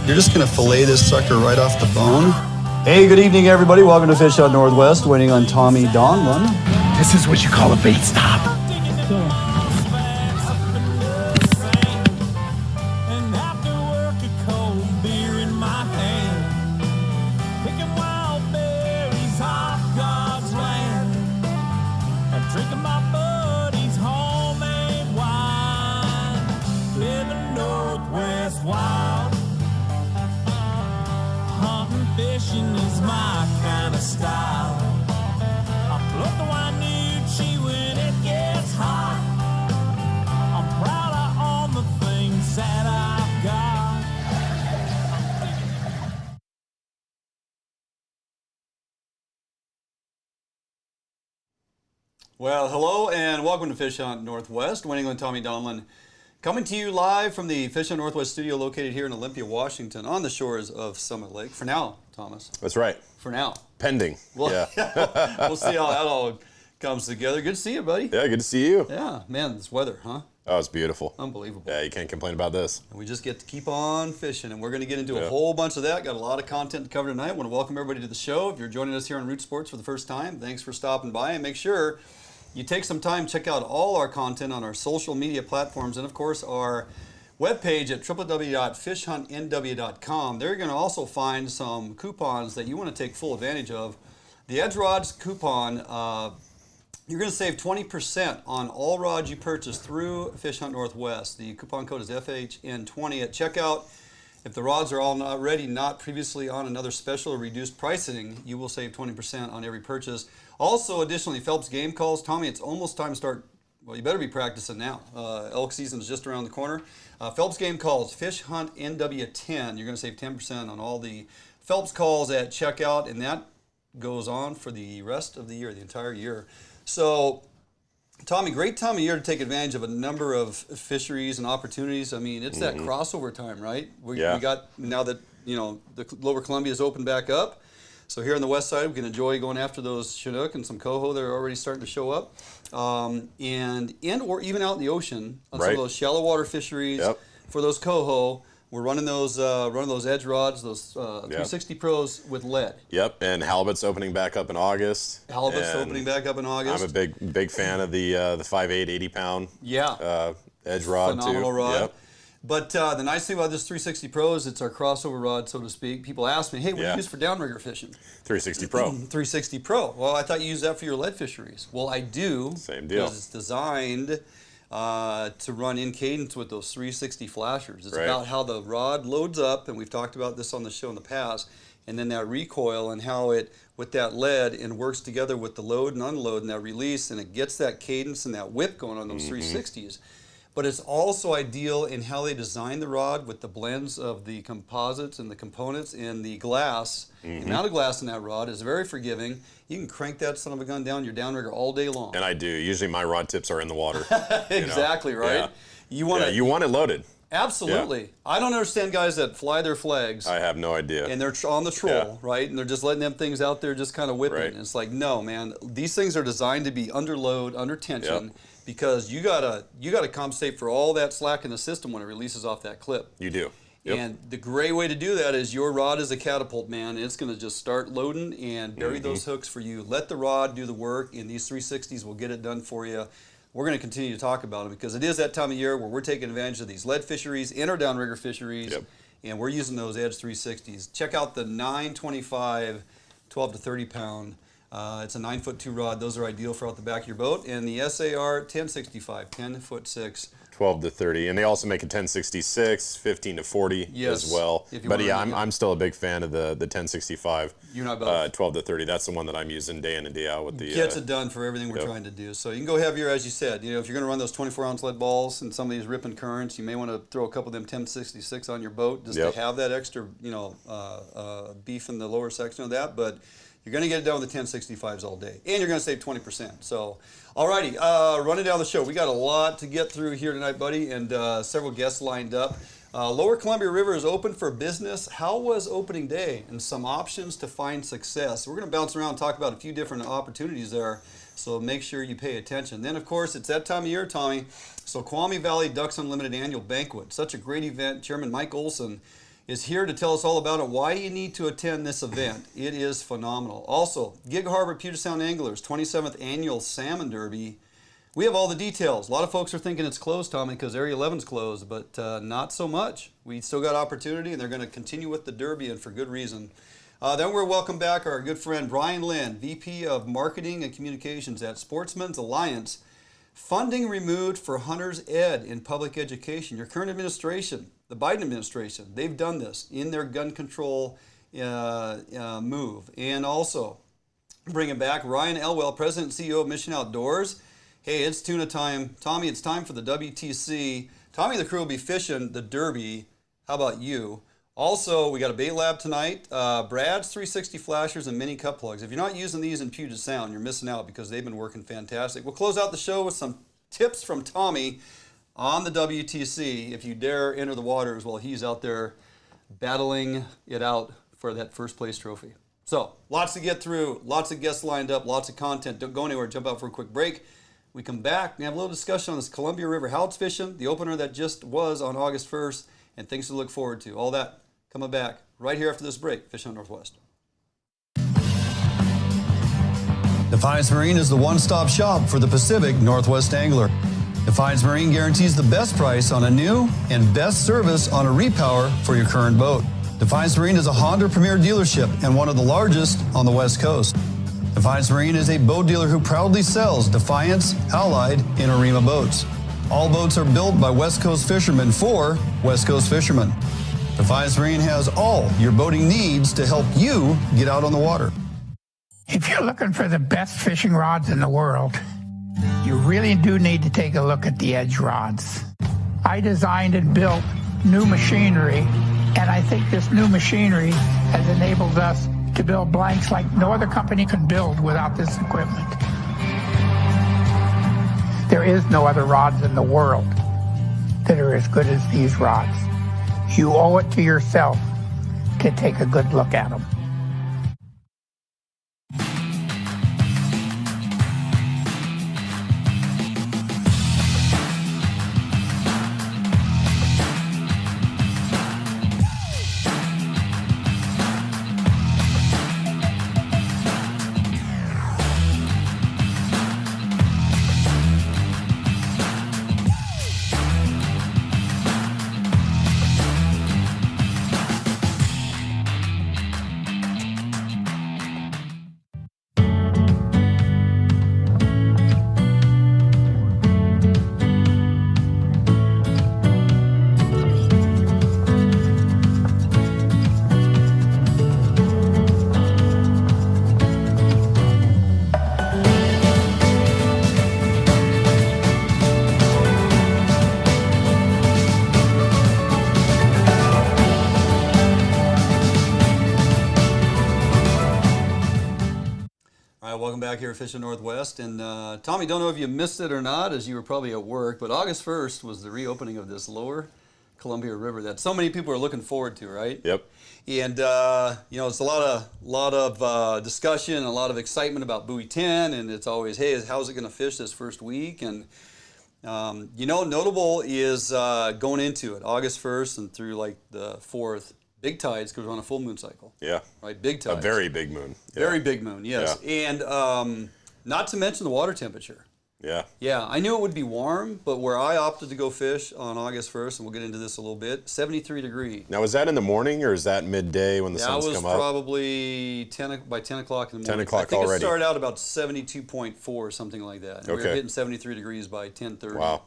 You're just going to fillet this sucker right off the bone. Hey, good evening, everybody. Welcome to Fish Out Northwest, waiting on Tommy Donlin. This is what you call a bait stop. Well, hello and welcome to Fish Hunt Northwest. Winning on Tommy Donlin, coming to you live from the Fish Hunt Northwest studio located here in Olympia, Washington, on the shores of Summit Lake. For now, Thomas. That's right. For now. Pending. Well, yeah. We'll see how that all comes together. Good to see you, buddy. Yeah, good to see you. Yeah, man, this weather, huh? Oh, it's beautiful. Unbelievable. Yeah, you can't complain about this. And we just get to keep on fishing, and we're going to get into a whole bunch of that. Got a lot of content to cover tonight. I want to welcome everybody to the show. If you're joining us here on Root Sports for the first time, thanks for stopping by, and make sure you take some time, check out all our content on our social media platforms, and of course our webpage at www.fishhuntnw.com. There you're going to also find some coupons that you want to take full advantage of. The Edge Rods coupon, you're going to save 20% on all rods you purchase through Fish Hunt Northwest. The coupon code is FHN20 at checkout. If the rods are all already not previously on another special or reduced pricing, you will save 20% on every purchase. Also, additionally, Phelps game calls. Tommy, it's almost time to start. Well, you better be practicing now. Elk season is just around the corner. Phelps game calls, Fish Hunt NW10. You're going to save 10% on all the Phelps calls at checkout, and that goes on for the rest of the year, the entire year. So, Tommy, great time of year to take advantage of a number of fisheries and opportunities. I mean, it's that crossover time, right? We got, now that, you know, the Lower Columbia is opened back up. So here on the west side, we can enjoy going after those Chinook and some Coho that are already starting to show up. And or even out in the ocean on some of those shallow water fisheries for those Coho. We're running those edge rods, those 360 Pros with lead. Yep, and halibut's opening back up in August. Halibut's opening back up in August. I'm a big fan of the 5.8 80-pound edge rod. Phenomenal too. rod. Yep. But the nice thing about this 360 Pro is it's our crossover rod, so to speak. People ask me, hey, what do you use for downrigger fishing? 360 Pro. 360 Pro. Well, I thought you used that for your lead fisheries. Well, I do. Same deal. Because it's designed to run in cadence with those 360 flashers. It's about how the rod loads up, and we've talked about this on the show in the past, and then that recoil and how it, with that lead, and works together with the load and unload and that release, and it gets that cadence and that whip going on those 360s. But it's also ideal in how they design the rod with the blends of the composites and the components and the glass. The amount of glass in that rod is very forgiving. You can crank that son of a gun down your downrigger all day long. And I do. Usually my rod tips are in the water. Exactly, right? Yeah. You want it loaded. Absolutely. Yeah. I don't understand guys that fly their flags. I have no idea. And they're on the troll, right? And they're just letting them things out there just kind of whipping. Right. And it's like, no, man. These things are designed to be under load, under tension, because you gotta compensate for all that slack in the system when it releases off that clip. You do. And the great way to do that is your rod is a catapult, man. And it's going to just start loading and bury those hooks for you. Let the rod do the work, and these 360s will get it done for you. We're going to continue to talk about it because it is that time of year where we're taking advantage of these lead fisheries and our downrigger fisheries, and we're using those Edge 360s. Check out the 925 12 to 30 pound. It's a 9'2" rod. Those are ideal for out the back of your boat. And the SAR 1065, 10'6". 12 to 30, and they also make a 1066, 15 to 40 as well. But yeah, I'm still a big fan of the 1065. You're not both. 12 to 30. That's the one that I'm using day in and day out with the. Gets it done for everything we're trying to do. So you can go heavier, as you said. You know, if you're going to run those 24-ounce lead balls and some of these ripping currents, you may want to throw a couple of them 1066 on your boat just to have that extra, beef in the lower section of that. But you're going to get it done with the 1065s all day, and you're going to save 20%. So, alrighty, running down the show. We got a lot to get through here tonight, buddy, and several guests lined up. Lower Columbia River is open for business. How was opening day? And some options to find success. We're going to bounce around and talk about a few different opportunities there, so make sure you pay attention. Then, of course, it's that time of year, Tommy. Snoqualmie Valley Ducks Unlimited Annual Banquet. Such a great event. Chairman Mike Olson is here to tell us all about it, why you need to attend this event. It is phenomenal. Also, Gig Harbor Puget Sound Anglers 27th Annual Salmon Derby. We have all the details. A lot of folks are thinking it's closed, Tommy, because Area 11's closed, but not so much. We still got opportunity, and they're going to continue with the Derby, and for good reason. Then we're welcome back our good friend Brian Lynn, VP of Marketing and Communications at Sportsmen's Alliance. Funding removed for Hunters Ed in public education. Your current administration, the Biden administration, they've done this in their gun control move. And also, bringing back Ryan Elwell, President and CEO of Mission Outdoors. Hey, it's tuna time. Tommy, it's time for the WTC. Tommy and the crew will be fishing the Derby. How about you? Also, we got a bait lab tonight. Brad's 360 flashers and mini cut plugs. If you're not using these in Puget Sound, you're missing out because they've been working fantastic. We'll close out the show with some tips from Tommy on the WTC if you dare enter the waters while he's out there battling it out for that first place trophy. So, lots to get through, lots of guests lined up, lots of content. Don't go anywhere, jump out for a quick break. We come back and have a little discussion on this Columbia River Halibut fishing, the opener that just was on August 1st, and things to look forward to. All that coming back right here after this break. Fish on Northwest. Defiance Marine is the one-stop shop for the Pacific Northwest angler. Defiance Marine guarantees the best price on a new and best service on a repower for your current boat. Defiance Marine is a Honda Premier dealership and one of the largest on the West Coast. Defiance Marine is a boat dealer who proudly sells Defiance, Allied, and Arima boats. All boats are built by West Coast fishermen for West Coast fishermen. Defiance Marine has all your boating needs to help you get out on the water. If you're looking for the best fishing rods in the world, you really do need to take a look at the Edge rods. I designed and built new machinery, and I think this new machinery has enabled us to build blanks like no other company can build without this equipment. There is no other rods in the world that are as good as these rods. You owe it to yourself to take a good look at them. Welcome back here at Fishing Northwest. And Tommy, don't know if you missed it or not, as you were probably at work, but August 1st was the reopening of this lower Columbia River that so many people are looking forward to, right? Yep. And it's a lot of discussion, a lot of excitement about Buoy 10, and it's always, hey, how's it going to fish this first week? And notable is going into it August 1st and through like the 4th. Big tides because we're on a full moon cycle. Yeah. Right, big tides. A very big moon. Yeah. Very big moon, yes. Yeah. And not to mention the water temperature. Yeah. Yeah, I knew it would be warm, but where I opted to go fish on August 1st, and we'll get into this a little bit, 73 degrees. Now, is that in the morning or is that midday when the sun's come up? That was probably by 10 o'clock in the morning. 10 o'clock already. I think already. it started out about 72.4 or something like that. And we were hitting 73 degrees by 10:30. Wow.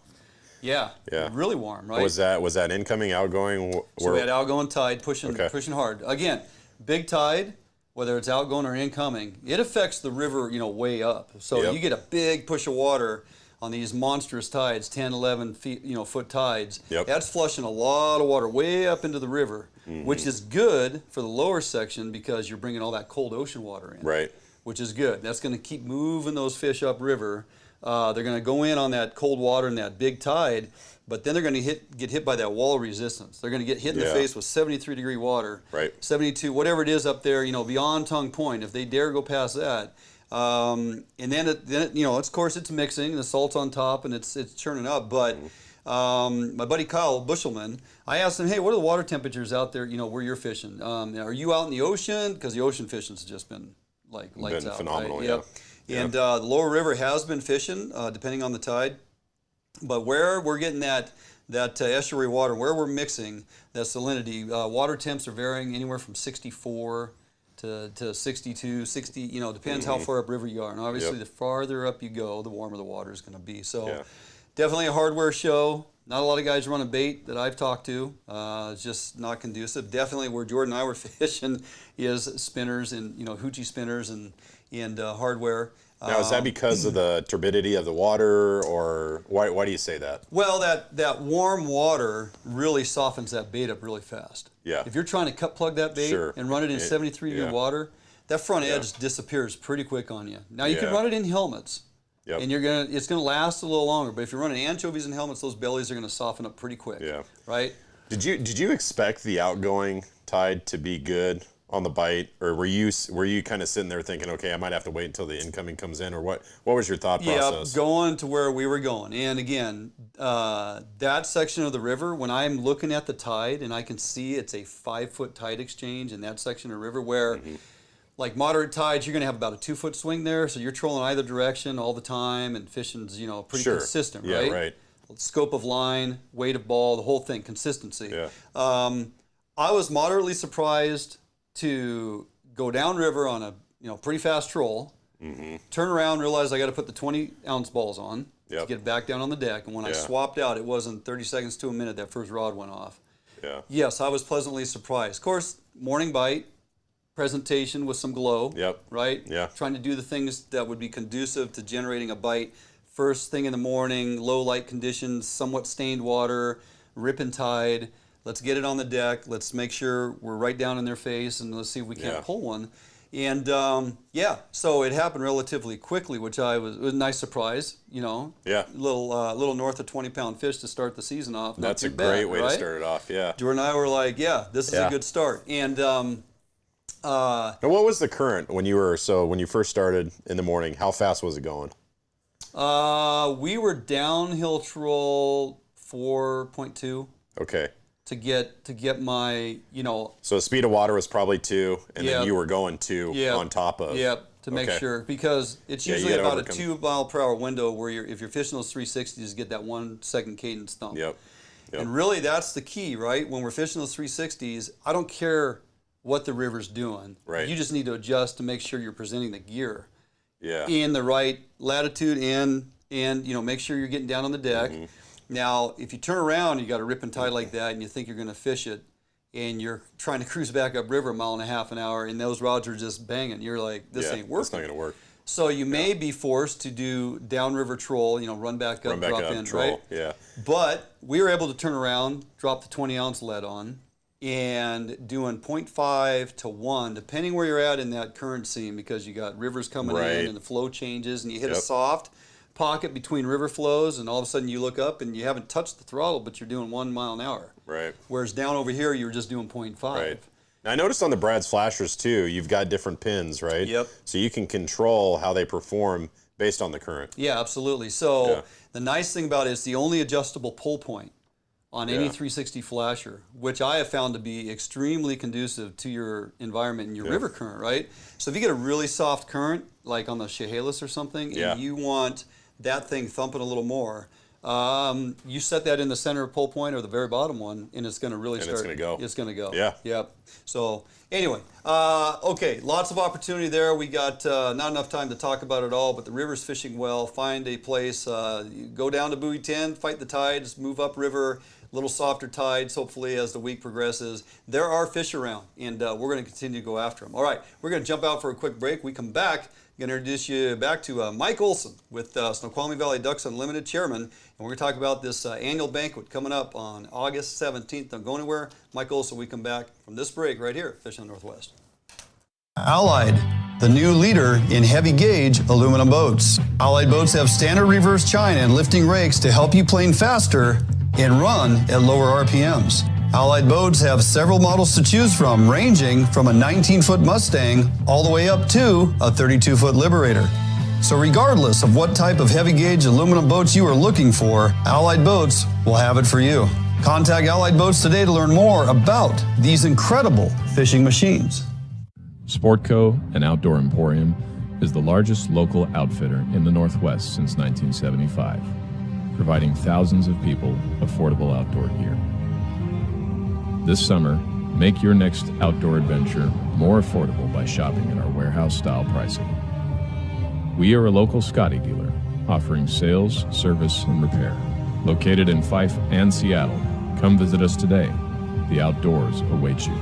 Yeah, really warm, right? Was that incoming, outgoing? So we had outgoing tide pushing hard. Again, big tide, whether it's outgoing or incoming, it affects the river, way up. So you get a big push of water on these monstrous tides, 10, 11 feet, foot tides. Yep. That's flushing a lot of water way up into the river, which is good for the lower section because you're bringing all that cold ocean water in. Right. Which is good. That's going to keep moving those fish upriver. They're going to go in on that cold water and that big tide, but then they're going to get hit by that wall of resistance. They're going to get hit in the face with 73-degree water, 72, whatever it is up there, beyond Tongue Point. If they dare go past that, and then of course, it's mixing. The salt's on top and it's churning up, but my buddy Kyle Bushelman, I asked him, hey, what are the water temperatures out there, where you're fishing? Are you out in the ocean? Because the ocean fishing's just been like lights out. Phenomenal, right? yeah. And the lower river has been fishing, depending on the tide. But where we're getting that estuary water, where we're mixing that salinity, water temps are varying anywhere from 64 to 62, 60, depends how far upriver you are. And obviously the farther up you go, the warmer the water is going to be. So definitely a hardware show. Not a lot of guys running bait that I've talked to. It's just not conducive. Definitely where Jordan and I were fishing is spinners and, hoochie spinners and hardware. Now, is that because of the turbidity of the water, or why do you say that? Well, that warm water really softens that bait up really fast. Yeah. If you're trying to cut plug that bait and run it in 73-degree water, that front edge disappears pretty quick on you. Now, you can run it in helmets, and it's gonna last a little longer. But if you're running anchovies in helmets, those bellies are gonna soften up pretty quick. Yeah. Right. Did you expect the outgoing tide to be good on the bite, or were you kind of sitting there thinking, okay, I might have to wait until the incoming comes in, or what was your thought process? Yeah, going to where we were going. And again, that section of the river, when I'm looking at the tide and I can see it's a 5-foot tide exchange in that section of the river where like moderate tides, you're going to have about a 2-foot swing there, so you're trolling either direction all the time, and fishing's pretty consistent, right? Yeah, right. Scope of line, weight of ball, the whole thing, consistency. Yeah. I was moderately surprised to go downriver on a pretty fast troll, turn around, realize I got to put the 20-ounce balls on to get back down on the deck. And when I swapped out, it wasn't 30 seconds to a minute that first rod went off. Yeah. Yes, I was pleasantly surprised. Of course, morning bite, presentation with some glow, right? Yeah. Trying to do the things that would be conducive to generating a bite. First thing in the morning, low light conditions, somewhat stained water, ripping tide. Let's get it on the deck. Let's make sure we're right down in their face, and let's see if we can't pull one. And so it happened relatively quickly, which it was a nice surprise. Little north of 20-pound fish to start the season off. That's a great way to start it off. Yeah. Jordan and I were like, this is a good start. And now, what was the current when you first started in the morning? How fast was it going? We were downhill troll 4.2. Okay. To get my, So the speed of water was probably 2, and then you were going 2 on top of. To make sure, because it's usually about a 2 mile per hour window where if you're fishing those 360s, get that 1 second cadence thump. Yep. And really, that's the key, right? When we're fishing those 360s, I don't care what the river's doing. Right. You just need to adjust to make sure you're presenting the gear in the right latitude and make sure you're getting down on the deck. Now, if you turn around, you got a ripping tide like that, and you think you're going to fish it, and you're trying to cruise back upriver 1.5 miles an hour, and those rods are just banging, you're like, this ain't working. It's not going to work. So you may be forced to do downriver troll, run back up, drop in, troll, right? Yeah. But we were able to turn around, drop the 20-ounce lead on, and doing 0.5 to 1, depending where you're at in that current seam, because you got rivers coming in and the flow changes, and you hit a soft pocket between river flows, and all of a sudden you look up and you haven't touched the throttle, but you're doing 1 mile an hour. Right. Whereas down over here, you were just doing 0.5. Right. Now, I noticed on the Brad's flashers too, you've got different pins, right? Yep. So you can control how they perform based on the current. Yeah, absolutely. So the nice thing about it is the only adjustable pull point on any 360 flasher, which I have found to be extremely conducive to your environment and your river current, right? So if you get a really soft current, like on the Chehalis or something, and you want that thing thumping a little more, you set that in the center of pull point or the very bottom one, and it's going to really start. It's going to go. It's going to go. Yeah. Yep. So anyway, okay, lots of opportunity there. We got not enough time to talk about it all, but the river's fishing well. Find a place. Go down to buoy 10, fight the tides, move up river. Little softer tides, hopefully, as the week progresses. There are fish around, and we're going to continue to go after them. All right, we're going to jump out for a quick break. We come back. I'm going to introduce you back to Mike Olson with Snoqualmie Valley Ducks Unlimited Chairman, and we're going to talk about this annual banquet coming up on August 17th. Don't go anywhere. Mike Olson, we come back from this break right here at Fishing Northwest. Allied, the new leader in heavy gauge aluminum boats. Allied boats have standard reverse chine and lifting rakes to help you plane faster and run at lower RPMs. Allied boats have several models to choose from, ranging from a 19-foot Mustang all the way up to a 32-foot Liberator. So regardless of what type of heavy gauge aluminum boats you are looking for, Allied Boats will have it for you. Contact Allied Boats today to learn more about these incredible fishing machines. Sportco, an outdoor emporium, is the largest local outfitter in the Northwest since 1975, providing thousands of people affordable outdoor gear. This summer, make your next outdoor adventure more affordable by shopping at our warehouse-style pricing. We are a local Scotty dealer, offering sales, service, and repair. Located in Fife and Seattle, come visit us today. The outdoors await you.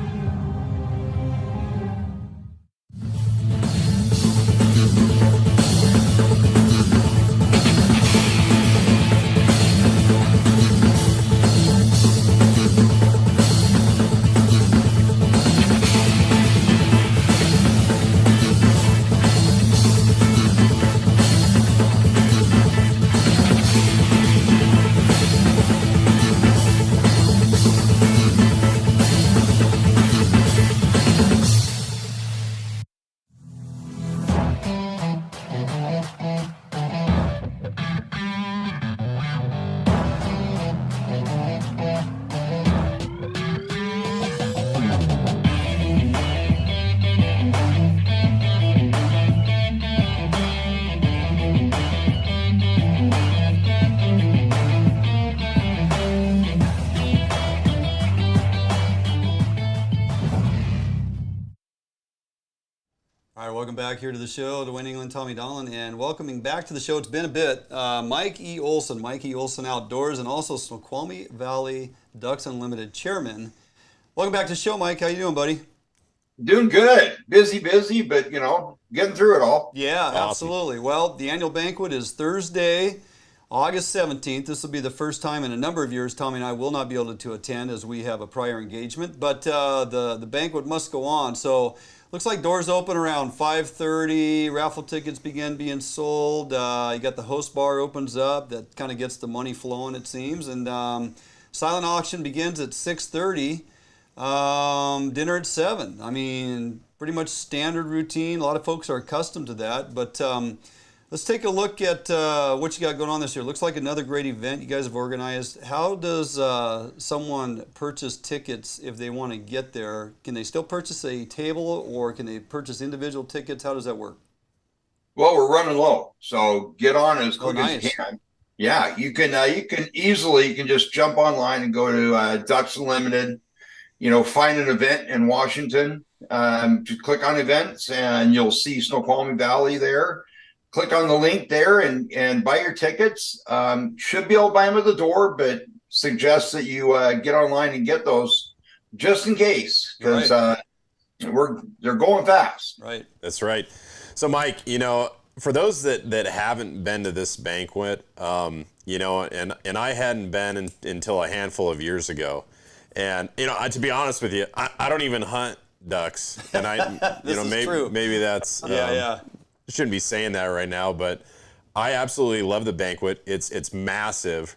All right, welcome back here to the show. Dwayne England, Tommy Donlin, and welcoming back to the show, it's been a bit, Mike E. Olson, Mike E. Olson Outdoors, and also Snoqualmie Valley Ducks Unlimited chairman. Welcome back to the show, Mike. How you doing, buddy? Doing good. Busy, but, getting through it all. Yeah, awesome. Absolutely. Well, the annual banquet is Thursday, August 17th. This will be the first time in a number of years Tommy and I will not be able to attend as we have a prior engagement, but the banquet must go on. So looks like doors open around 5:30. Raffle tickets begin being sold. You got the host bar opens up. That kind of gets the money flowing, it seems. And silent auction begins at 6:30. Dinner at 7. I mean, pretty much standard routine. A lot of folks are accustomed to that. But let's take a look at what you got going on this year. Looks like another great event you guys have organized. How does someone purchase tickets if they want to get there? Can they still purchase a table, or can they purchase individual tickets? How does that work? Well, we're running low, so get on as quick as you can. Yeah, you can just jump online and go to Ducks Unlimited. Find an event in Washington. Just click on events, and you'll see Snoqualmie Valley there. Click on the link there and buy your tickets. Should be able to buy them at the door, but suggest that you get online and get those just in case, because they're going fast. Right. That's right. So, Mike, for those that haven't been to this banquet, and I hadn't been until a handful of years ago, and to be honest with you, I don't even hunt ducks, and maybe that's shouldn't be saying that right now, but I absolutely love the banquet. It's massive.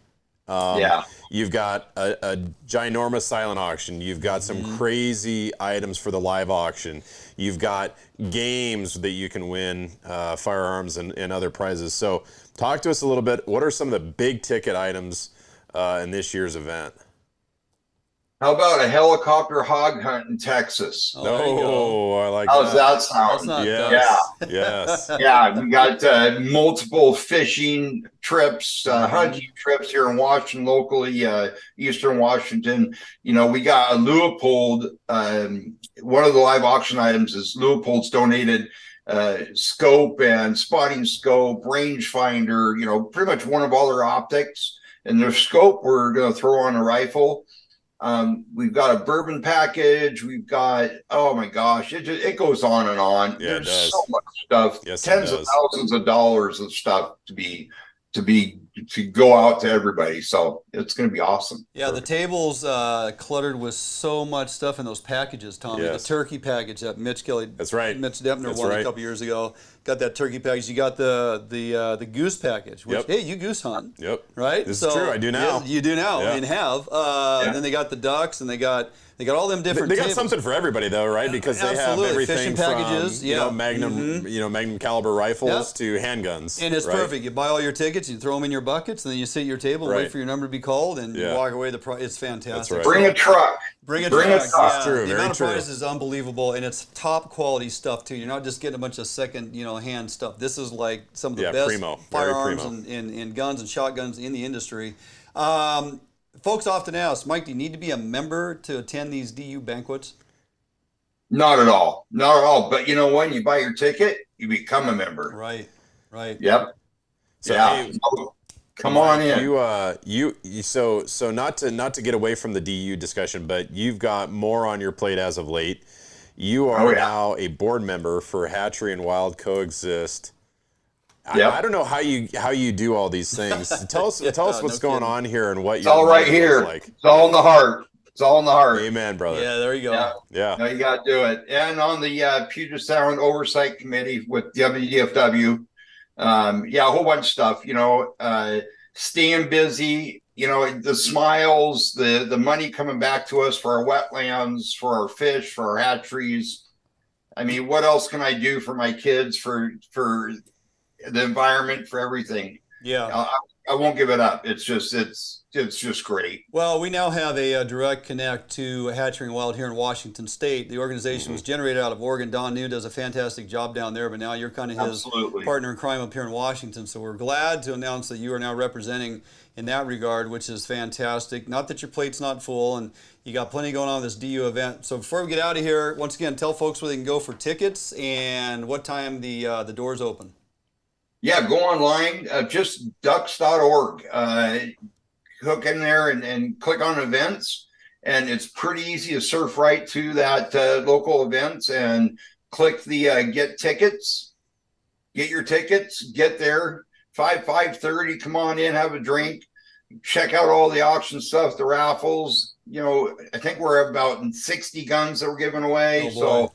You've got a ginormous silent auction. You've got some crazy items for the live auction. You've got games that you can win, firearms and other prizes. So talk to us a little bit. What are some of the big ticket items in this year's event? How about a helicopter hog hunt in Texas? Oh, I like How's that sound? Yes. Yeah, we got multiple fishing trips, hunting trips here in Washington, locally, Eastern Washington. We got a Leupold. One of the live auction items is Leupold's donated scope and spotting scope, rangefinder, pretty much one of all their optics. And their scope we're going to throw on a rifle. We've got a bourbon package. We've got, oh my gosh, it goes on and on. Yeah, there's so much stuff, yes, tens of thousands of dollars of stuff to be to go out to everybody. So it's going to be awesome. Yeah, the table's cluttered with so much stuff in those packages, Tommy. Yes. The turkey package that Mitch Kelly, That's right. Mitch Depner That's won right. a couple years ago. Got that turkey package. You got the goose package. Which, Yep. hey, you goose hunt. Yep. Right. This is true. I do now. Yeah, you do now. Yeah. I mean, have. And then they got the ducks, and they got all them different. They got tables. something for everybody though, right? Because they have Absolutely. everything Fishing packages, from yeah. Magnum caliber rifles to handguns. And it's right? perfect. You buy all your tickets, you throw them in your buckets, and then you sit at your table and Right. wait for your number to be called, and you Yeah. walk away. It's fantastic. That's right. Bring a truck. Bring a Bring truck. a truck. Yeah. True, The very amount of true. price is unbelievable, and it's top quality stuff too. You're not just getting a bunch of second, hand stuff. This is like some of the best primo. Very firearms primo. and guns and shotguns in the industry. Folks often ask, Mike, do you need to be a member to attend these DU banquets? Not at all. Not at all. But you know what? You buy your ticket, you become a member. Right. Yep. So, yeah. hey, Come on in. You so not to get away from the DU discussion, but you've got more on your plate as of late. You are now a board member for Hatchery and Wild Coexist. Yep. I don't know how you do all these things. Tell us what's going on here and what It's all right here. like. It's all in the heart. It's all in the heart. Amen, brother. Yeah, there you go. Yeah. No, you got to do it. And on the Puget Sound Oversight Committee with WDFW, a whole bunch of stuff. Staying busy. The smiles, the money coming back to us for our wetlands, for our fish, for our hatcheries. I mean, what else can I do for my kids, for the environment, for everything? Yeah. I won't give it up. It's just great. Well, we now have a direct connect to Hatchery and Wild here in Washington State. The organization was generated out of Oregon. Don New does a fantastic job down there, but now you're kind of his partner in crime up here in Washington. So we're glad to announce that you are now representing in that regard, which is fantastic. Not that your plate's not full, and you got plenty going on with this DU event. So before we get out of here, once again, tell folks where they can go for tickets and what time the doors open. Yeah, go online, just ducks.org. Hook in there and click on events, and it's pretty easy to surf right to that local events and click the get tickets, get your tickets, get there, 5:30, come on in, have a drink, check out all the auction stuff, the raffles. I think we're about 60 guns that we're giving away. So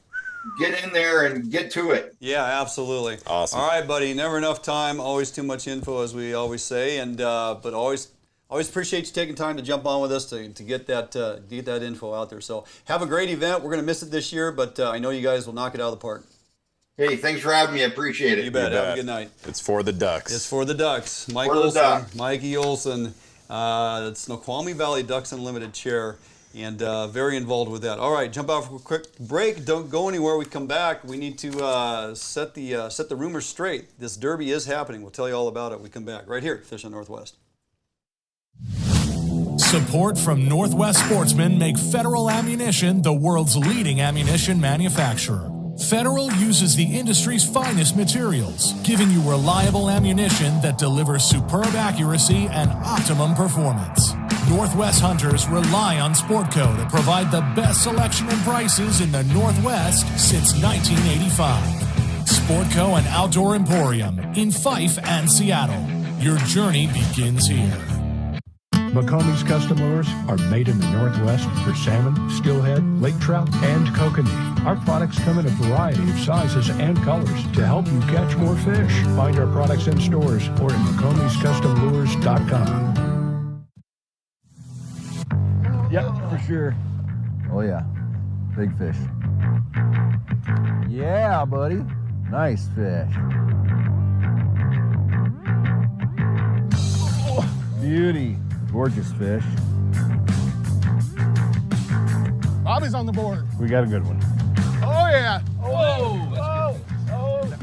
get in there and get to it. Yeah, absolutely. Awesome. All right, buddy. Never enough time. Always too much info, as we always say. And but always appreciate you taking time to jump on with us to get that info out there. So have a great event. We're going to miss it this year, but I know you guys will knock it out of the park. Hey, thanks for having me. I appreciate it. You bet. Have a good night. It's for the ducks. It's for the ducks. Mike For the Olson, ducks. Mikey Olson, Snoqualmie Valley Ducks Unlimited chair. And very involved with that. All right, jump out for a quick break. Don't go anywhere. We come back. We need to set the rumors straight. This derby is happening. We'll tell you all about it. We come back right here, Fish on Northwest. Support from Northwest Sportsmen make Federal Ammunition the world's leading ammunition manufacturer. Federal uses the industry's finest materials, giving you reliable ammunition that delivers superb accuracy and optimum performance. Northwest hunters rely on Sportco to provide the best selection and prices in the Northwest since 1985. Sportco and Outdoor Emporium in Fife and Seattle. Your journey begins here. McCombie's custom lures are made in the Northwest for salmon, steelhead, lake trout, and kokanee. Our products come in a variety of sizes and colors to help you catch more fish. Find our products in stores or at McCombie'sCustomLures.com. Yep, for sure. Oh yeah, big fish. Yeah, buddy. Nice fish. Oh, beauty. Gorgeous fish. Bobby's on the board. We got a good one. Oh, yeah.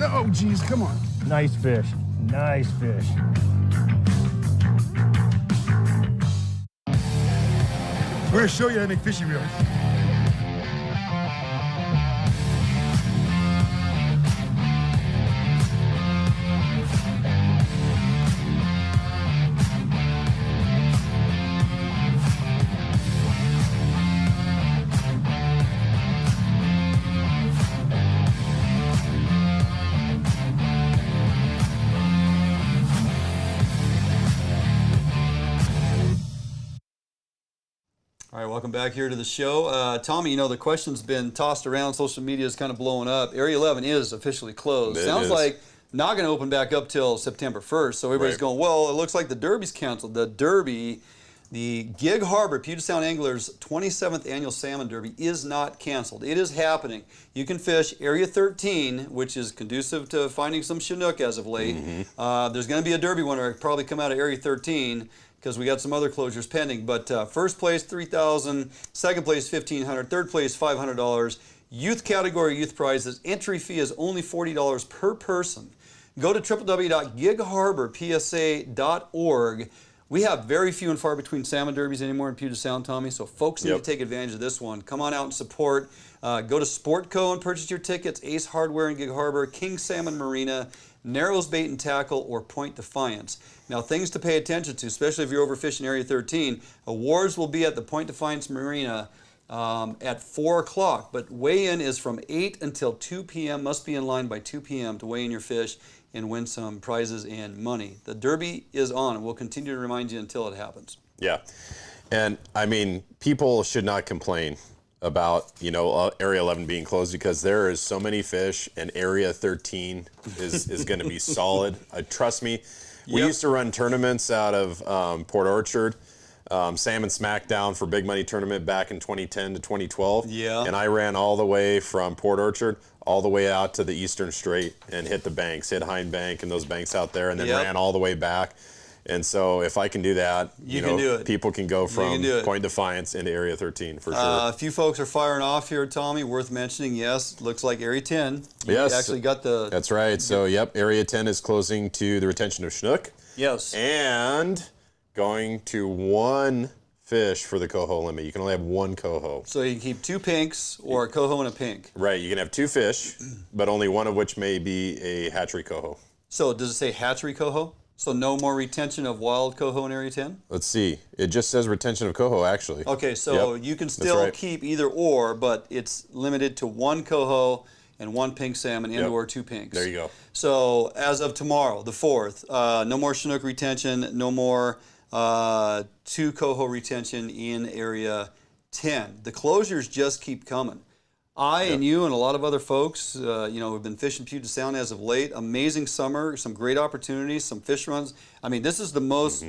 Oh, geez, come on. Nice fish. Nice fish. We're going to show you how to make fishing reels. All right, welcome back here to the show. Tommy, you know, the question's been tossed around. Social media is kind of blowing up. Area 11 is officially closed. Sounds like not going to open back up till September 1st. So everybody's going, well, it looks like the Derby's canceled. The Derby, the Gig Harbor Puget Sound Anglers 27th Annual Salmon Derby is not canceled. It is happening. You can fish Area 13, which is conducive to finding some Chinook as of late. There's going to be a Derby winner. It'll probably come out of Area 13. Because we got some other closures pending. But first place, $3,000. Second place, $1,500. Third place, $500. Youth category, youth prizes. Entry fee is only $40 per person. Go to www.gigharborpsa.org. We have very few and far between salmon derbies anymore in Puget Sound, Tommy. So folks need to take advantage of this one. Come on out and support. Go to Sportco and purchase your tickets. Ace Hardware in Gig Harbor, King Salmon Marina, Narrows Bait and Tackle, or Point Defiance. Now, things to pay attention to, especially if you're overfishing Area 13, awards will be at the Point Defiance Marina at 4 o'clock, but weigh-in is from 8 until 2 p.m. Must be in line by 2 p.m. to weigh in your fish and win some prizes and money. The Derby is on, and we'll continue to remind you until it happens. Yeah, and I mean, people should not complain about, you know, Area 11 being closed because there is so many fish, and Area 13 is going to be solid. Trust me. We used to run tournaments out of Port Orchard, Salmon Smackdown for Big Money Tournament back in 2010 to 2012. Yeah. And I ran all the way from Port Orchard all the way out to the Eastern Strait and hit the banks, hit Hind Bank and those banks out there, and then ran all the way back. And so if I can do that, you know, can do it. People can go from Point Defiance into Area 13 for sure. A few folks are firing off here, Tommy. Worth mentioning, yes, looks like Area 10. Yes. Actually got the... That's right. So, Area 10 is closing to the retention of Chinook. Yes. And going to one fish for the Coho limit. You can only have one Coho. So you can keep 2 pinks or a Coho and a pink. Right. You can have 2 fish, but only one of which may be a hatchery Coho. So does it say hatchery Coho? So no more retention of wild Coho in Area 10? Let's see. It just says retention of Coho, actually. Okay, so you can still keep either or, but it's limited to 1 Coho and 1 pink salmon and or 2 pinks. There you go. So as of tomorrow, the 4th, no more Chinook retention, no more 2 Coho retention in Area 10. The closures just keep coming. I and you and a lot of other folks, you know, have been fishing Puget Sound as of late. Amazing summer, some great opportunities, some fish runs. I mean, this is the most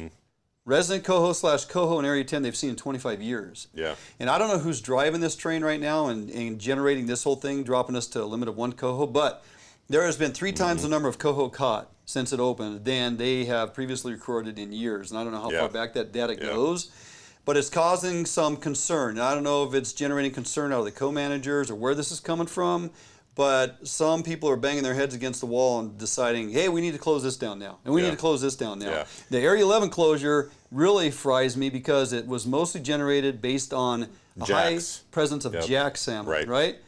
resident Coho/Coho in Area 10 they've seen in 25 years. Yeah. And I don't know who's driving this train right now and generating this whole thing, dropping us to a limit of 1 Coho, but there has been 3 times the number of Coho caught since it opened than they have previously recorded in years. And I don't know how far back that data goes. But it's causing some concern. I don't know if it's generating concern out of the co-managers or where this is coming from, but some people are banging their heads against the wall and deciding, hey, we need to close this down now, and we need to close this down now. Yeah. The Area 11 closure really fries me because it was mostly generated based on a high presence of jack salmon, right?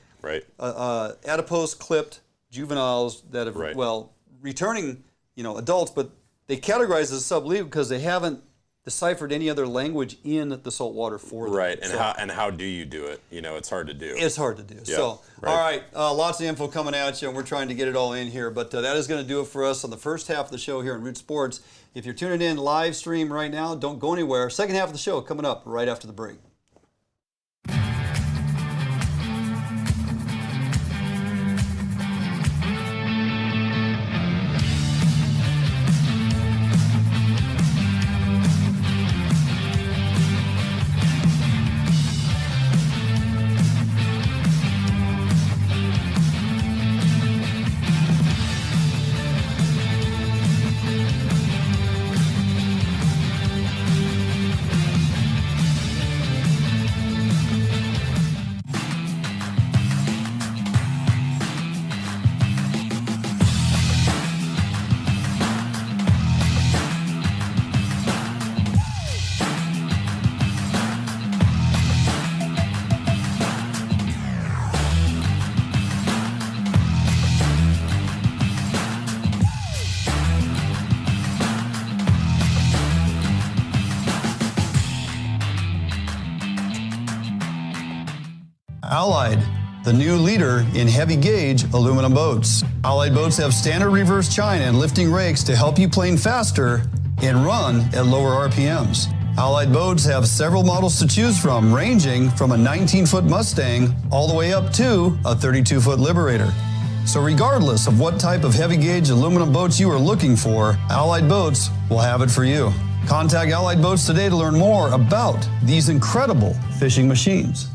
Adipose clipped juveniles that have, well, returning, you know, adults, but they categorize as sublegal because they haven't deciphered any other language in the saltwater for them. Right, and how do you do it? You know, it's hard to do. It's hard to do. Yeah, so, all right, lots of info coming at you, and we're trying to get it all in here, but that is going to do it for us on the first half of the show here on Root Sports. If you're tuning in live stream right now, don't go anywhere. Second half of the show coming up right after the break. Allied, the new leader in heavy gauge aluminum boats. Allied boats have standard reverse chine and lifting rakes to help you plane faster and run at lower RPMs. Allied Boats have several models to choose from, ranging from a 19-foot Mustang all the way up to a 32-foot Liberator. So regardless of what type of heavy gauge aluminum boats you are looking for, Allied Boats will have it for you. Contact Allied Boats today to learn more about these incredible fishing machines.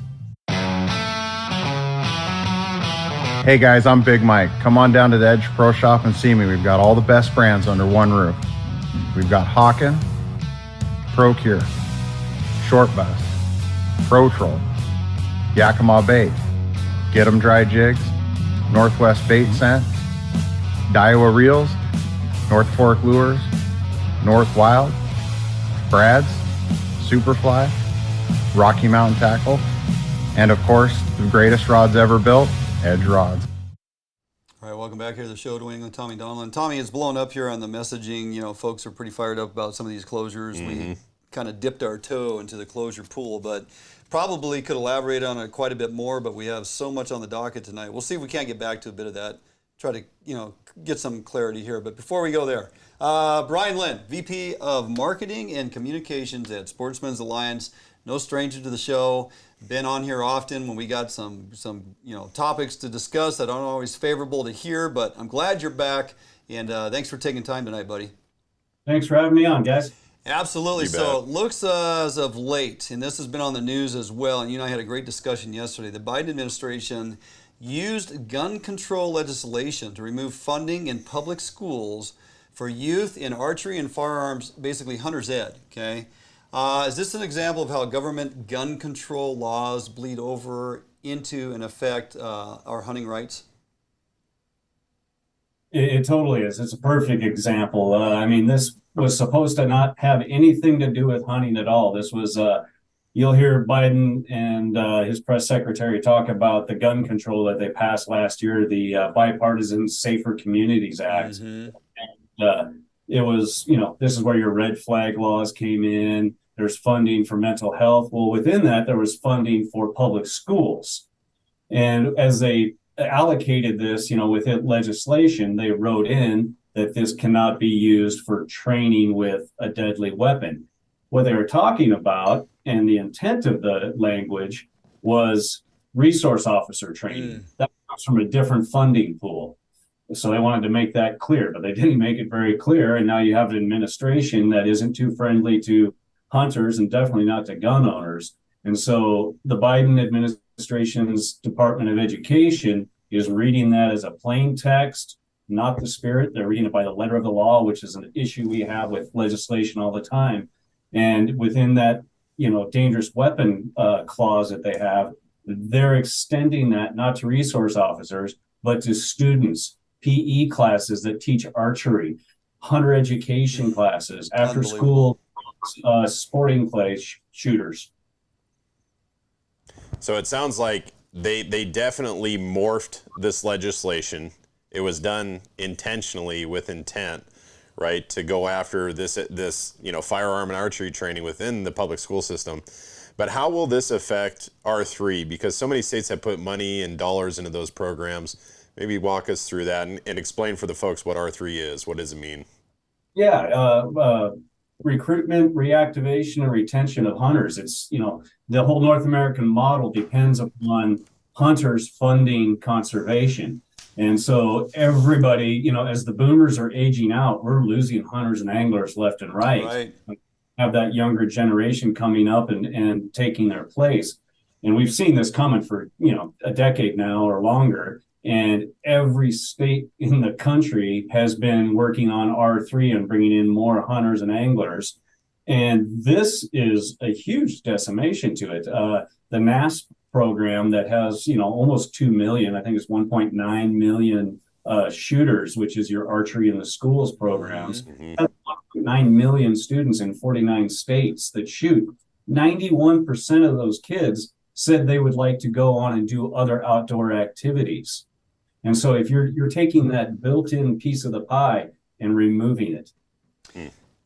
Hey guys, I'm Big Mike. Come on down to the Edge Pro Shop and see me. We've got all the best brands under one roof. We've got Hawken, Procure, Short Bass, Pro Troll, Yakima Bait, Get 'em Dry Jigs, Northwest Bait Scent, Daiwa Reels, North Fork Lures, North Wild, Brad's, Superfly, Rocky Mountain Tackle, and of course, the greatest rods ever built, Edge Rods. All right, welcome back here to the show, New England. Tommy Donlan. Tommy, it's blown up here on the messaging. You know, folks are pretty fired up about some of these closures. We kind of dipped our toe into the closure pool, but probably could elaborate on it quite a bit more, but we have so much on the docket tonight. We'll see if we can't get back to a bit of that, try to, you know, get some clarity here. But before we go there, Brian Lynn, VP of Marketing and Communications at Sportsmen's Alliance, no stranger to the show. Been on here often when we got some you know, topics to discuss that aren't always favorable to hear, but I'm glad you're back, and thanks for taking time tonight, buddy. Thanks for having me on, guys. Absolutely. So it looks as of late, and this has been on the news as well, and you and I had a great discussion yesterday, the Biden administration used gun control legislation to remove funding in public schools for youth in archery and firearms, basically hunter's ed, okay? Is this an example of how government gun control laws bleed over into and affect our hunting rights? It totally is. It's a perfect example. I mean, this was supposed to not have anything to do with hunting at all. This was, you'll hear Biden and his press secretary talk about the gun control that they passed last year, the Bipartisan Safer Communities Act. And, it was, you know, this is where your red flag laws came in. There's funding for mental health. Well, within that, there was funding for public schools. And as they allocated this, you know, within legislation, they wrote in that this cannot be used for training with a deadly weapon. What they were talking about, and the intent of the language, was resource officer training. That comes from a different funding pool. So they wanted to make that clear, but they didn't make it very clear. And now you have an administration that isn't too friendly to hunters and definitely not to gun owners. And so the Biden administration's Department of Education is reading that as a plain text, not the spirit. They're reading it by the letter of the law, which is an issue we have with legislation all the time. And within that, you know, dangerous weapon clause that they have, they're extending that not to resource officers, but to students, PE classes that teach archery, hunter education classes, after school sporting clay shooters. So it sounds like they definitely morphed this legislation. It was done intentionally with intent, right, to go after this you know, firearm and archery training within the public school system. But how will this affect R3? Because so many states have put money and dollars into those programs. Maybe walk us through that and explain for the folks what R3 is. What does it mean? Yeah, recruitment, reactivation, and retention of hunters. It's, you know, the whole North American model depends upon hunters funding conservation. And so everybody, you know, as the boomers are aging out, we're losing hunters and anglers left and right. Have that younger generation coming up and taking their place. And we've seen this coming for, you know, a decade now or longer. And every state in the country has been working on R3 and bringing in more hunters and anglers. And this is a huge decimation to it. The NASP program that has, you know, almost 2 million, I think it's 1.9 million shooters, which is your archery in the schools programs, has 1.9 million students in 49 states that shoot. 91% of those kids said they would like to go on and do other outdoor activities. And so if you're taking that built-in piece of the pie and removing it.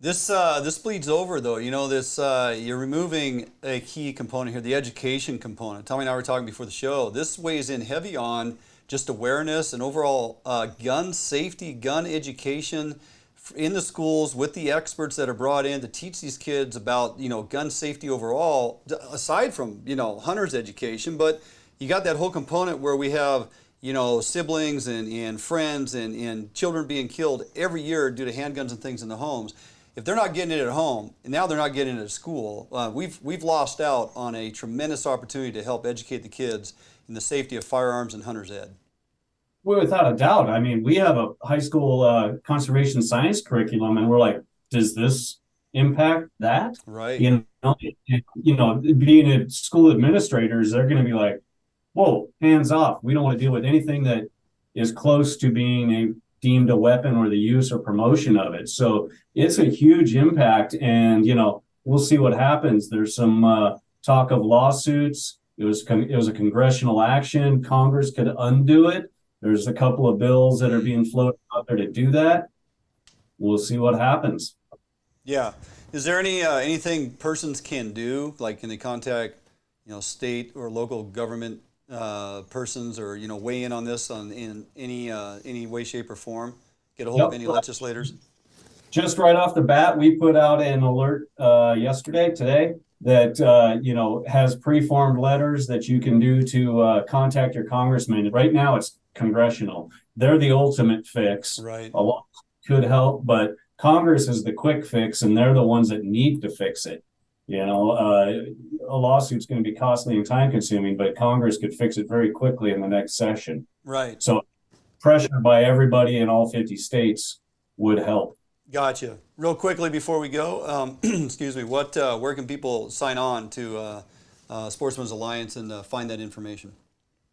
This bleeds over, though. You know, this you're removing a key component here, the education component. Tommy and I were talking before the show. This weighs in heavy on just awareness and overall gun safety, gun education in the schools with the experts that are brought in to teach these kids about, gun safety overall, aside from, hunter's education. But you got that whole component where we have, siblings and friends and children being killed every year due to handguns and things in the homes. If they're not getting it at home, and now they're not getting it at school, we've lost out on a tremendous opportunity to help educate the kids in the safety of firearms and hunter's ed. Well, without a doubt. I mean, we have a high school conservation science curriculum, and we're like, does this impact that? Right. Being a school administrators, they're going to be like, whoa, hands off. We don't want to deal with anything that is close to being deemed a weapon or the use or promotion of it. So it's a huge impact, and, we'll see what happens. There's some talk of lawsuits. It was a congressional action. Congress could undo it. There's a couple of bills that are being floated out there to do that. We'll see what happens. Yeah. Is there anything persons can do? Like, can they contact, state or local government persons, or weigh in on this in any way, shape, or form? Get a hold of any legislators? Just right off the bat, we put out an alert today, that has preformed letters that you can do to contact your congressman. Right now, it's congressional. They're the ultimate fix. Right. A lot could help, but Congress is the quick fix, and they're the ones that need to fix it. A lawsuit's going to be costly and time consuming, but Congress could fix it very quickly in the next session. Right. So pressure by everybody in all 50 states would help. Gotcha. Real quickly before we go, excuse me, where can people sign on to Sportsmen's Alliance and find that information?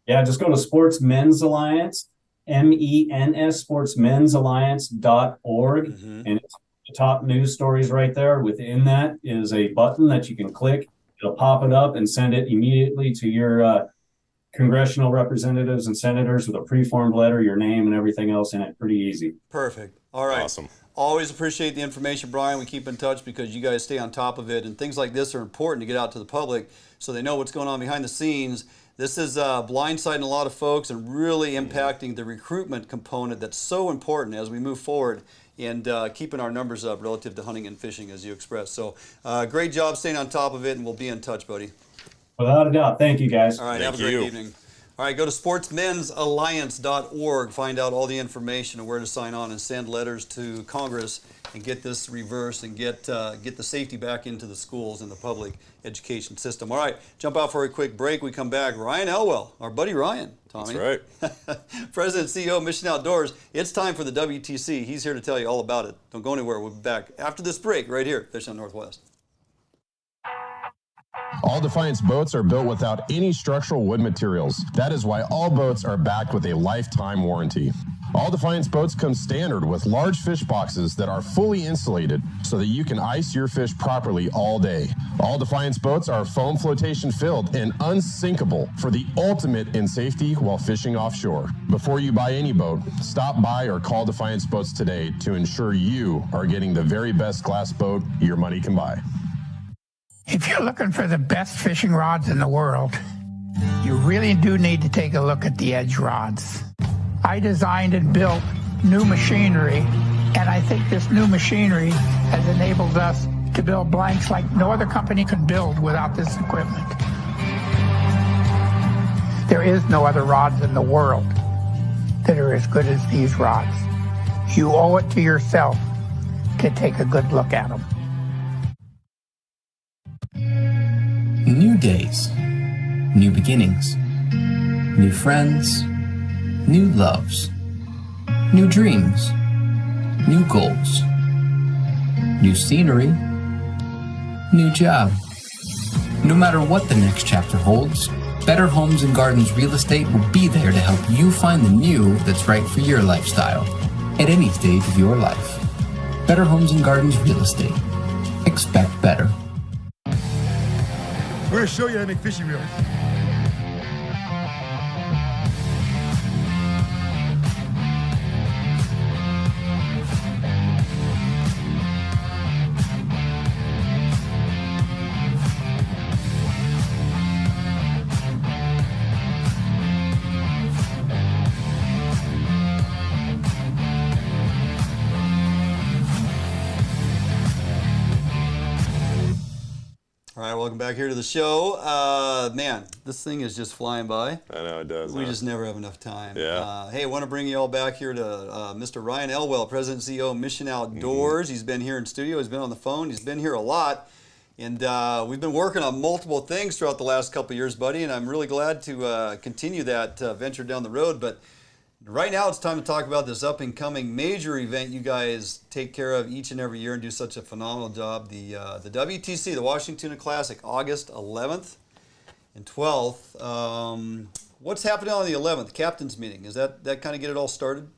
Yeah, just go to Sportsmen's Alliance, MENS, sportsmensalliance.org, and it's the top news stories right there. Within that is a button that you can click. It'll pop it up and send it immediately to your congressional representatives and senators with a preformed letter, your name, and everything else in it. Pretty easy. Perfect. All right. Awesome. Always appreciate the information, Brian. We keep in touch because you guys stay on top of it, and things like this are important to get out to the public so they know what's going on behind the scenes. This is blindsiding a lot of folks and really impacting the recruitment component that's so important as we move forward, and keeping our numbers up relative to hunting and fishing, as you expressed. So great job staying on top of it, and we'll be in touch, buddy. Without a doubt. Thank you, guys. All right, have a great evening. All right, go to sportsmensalliance.org, find out all the information and where to sign on and send letters to Congress and get this reversed and get the safety back into the schools and the public education system. All right, jump out for a quick break. We come back. Ryan Elwell, our buddy Ryan, Tommy. That's right. President and CEO of Mission Outdoors. It's time for the WTC. He's here to tell you all about it. Don't go anywhere. We'll be back after this break right here, Fish on Northwest. All Defiance boats are built without any structural wood materials. That is why all boats are backed with a lifetime warranty. All Defiance boats come standard with large fish boxes that are fully insulated so that you can ice your fish properly all day. All Defiance boats are foam flotation filled and unsinkable for the ultimate in safety while fishing offshore. Before you buy any boat, stop by or call Defiance Boats today to ensure you are getting the very best glass boat your money can buy. If you're looking for the best fishing rods in the world, you really do need to take a look at the Edge rods. I designed and built new machinery, and I think this new machinery has enabled us to build blanks like no other company could build without this equipment. There is no other rods in the world that are as good as these rods. You owe it to yourself to take a good look at them. New days, new beginnings, new friends, new loves, new dreams, new goals, new scenery, new job. No matter what the next chapter holds, Better Homes and Gardens Real Estate will be there to help you find the new that's right for your lifestyle at any stage of your life. Better Homes and Gardens Real Estate. Expect better. We're going to show you how to make fishing reels. All right, welcome back here to the show. Man, this thing is just flying by. I know it does. We just never have enough time. Yeah. Hey, I want to bring you all back here to Mr. Ryan Elwell, President and CEO of Mission Outdoors. He's been here in studio. He's been on the phone. He's been here a lot. And we've been working on multiple things throughout the last couple of years, buddy, and I'm really glad to continue that venture down the road. But right now it's time to talk about this up-and-coming major event you guys take care of each and every year and do such a phenomenal job. The WTC, the Washington Tuna Classic, August 11th and 12th. What's happening on the 11th? Captain's meeting. Is that kind of get it all started?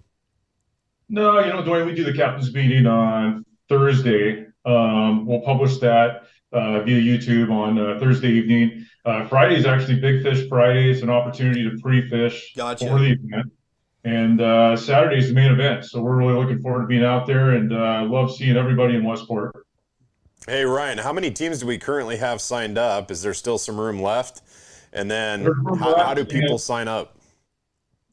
No, Dwayne, we do the captain's meeting on Thursday. We'll publish that via YouTube on Thursday evening. Friday is actually Big Fish Friday. It's an opportunity to pre-fish for the event. And Saturday is the main event. So we're really looking forward to being out there and love seeing everybody in Westport. Hey, Ryan, how many teams do we currently have signed up? Is there still some room left? And then how do people sign up?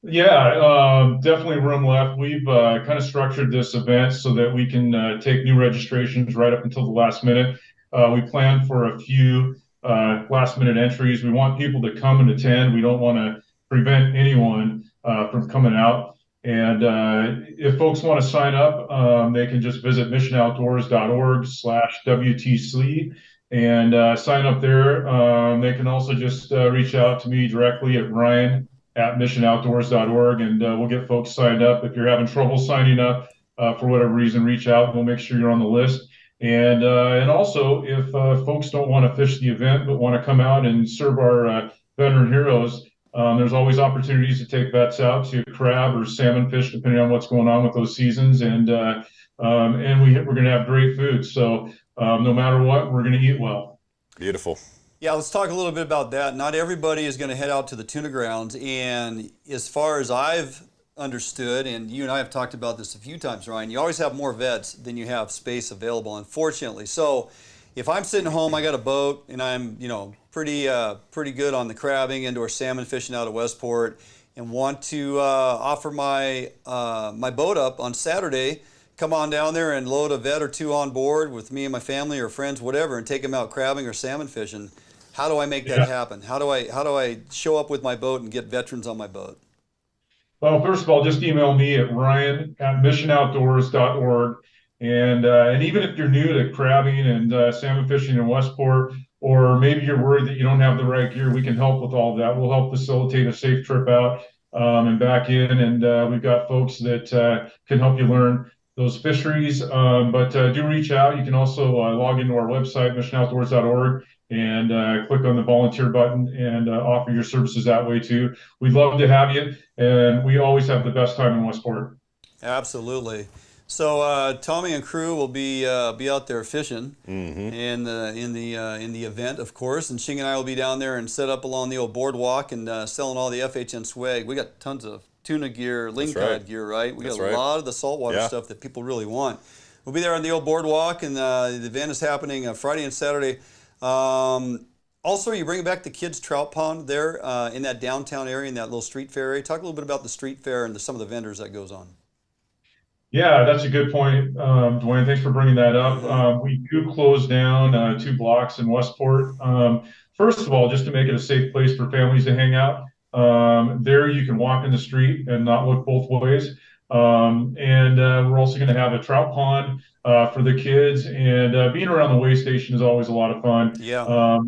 Yeah, definitely room left. We've kind of structured this event so that we can take new registrations right up until the last minute. We plan for a few last minute entries. We want people to come and attend. We don't want to prevent anyone from coming out. And if folks want to sign up, they can just visit missionoutdoors.org/WTC and sign up there. They can also just reach out to me directly at ryan@missionoutdoors.org, and we'll get folks signed up. If you're having trouble signing up for whatever reason, reach out. We'll make sure you're on the list. And also, if folks don't want to fish the event but want to come out and serve our veteran heroes, there's always opportunities to take vets out to crab or salmon fish, depending on what's going on with those seasons. And we're going to have great food. So no matter what, we're going to eat well. Beautiful. Yeah, let's talk a little bit about that. Not everybody is going to head out to the tuna grounds. And as far as I've understood, and you and I have talked about this a few times, Ryan, you always have more vets than you have space available, unfortunately. So if I'm sitting home, I got a boat, and I'm, pretty good on the crabbing, indoor salmon fishing out of Westport, and want to offer my my boat up on Saturday, come on down there and load a vet or two on board with me and my family or friends, whatever, and take them out crabbing or salmon fishing. How do I make that happen? How do I show up with my boat and get veterans on my boat? Well, first of all, just email me at ryan@missionoutdoors.org. And even if you're new to crabbing and salmon fishing in Westport, or maybe you're worried that you don't have the right gear, we can help with all of that. We'll help facilitate a safe trip out and back in. And we've got folks that can help you learn those fisheries. But do reach out. You can also log into our website, missionoutdoors.org, and click on the volunteer button and offer your services that way too. We'd love to have you, and we always have the best time in Westport. Absolutely. So Tommy and crew will be out there fishing in the event, of course, and Shing and I will be down there and set up along the old boardwalk and selling all the FHN swag. We got tons of tuna gear, lingcod gear, right? We got a lot of the saltwater stuff that people really want. We'll be there on the old boardwalk, and the event is happening Friday and Saturday. Also, you're bringing back the kids' trout pond there in that downtown area, in that little street fair area. Talk a little bit about the street fair and some of the vendors that goes on. Yeah, that's a good point, Dwayne. Thanks for bringing that up. We do close down 2 blocks in Westport. First of all, just to make it a safe place for families to hang out. There you can walk in the street and not look both ways. And we're also going to have a trout pond for the kids. And being around the way station is always a lot of fun. Yeah.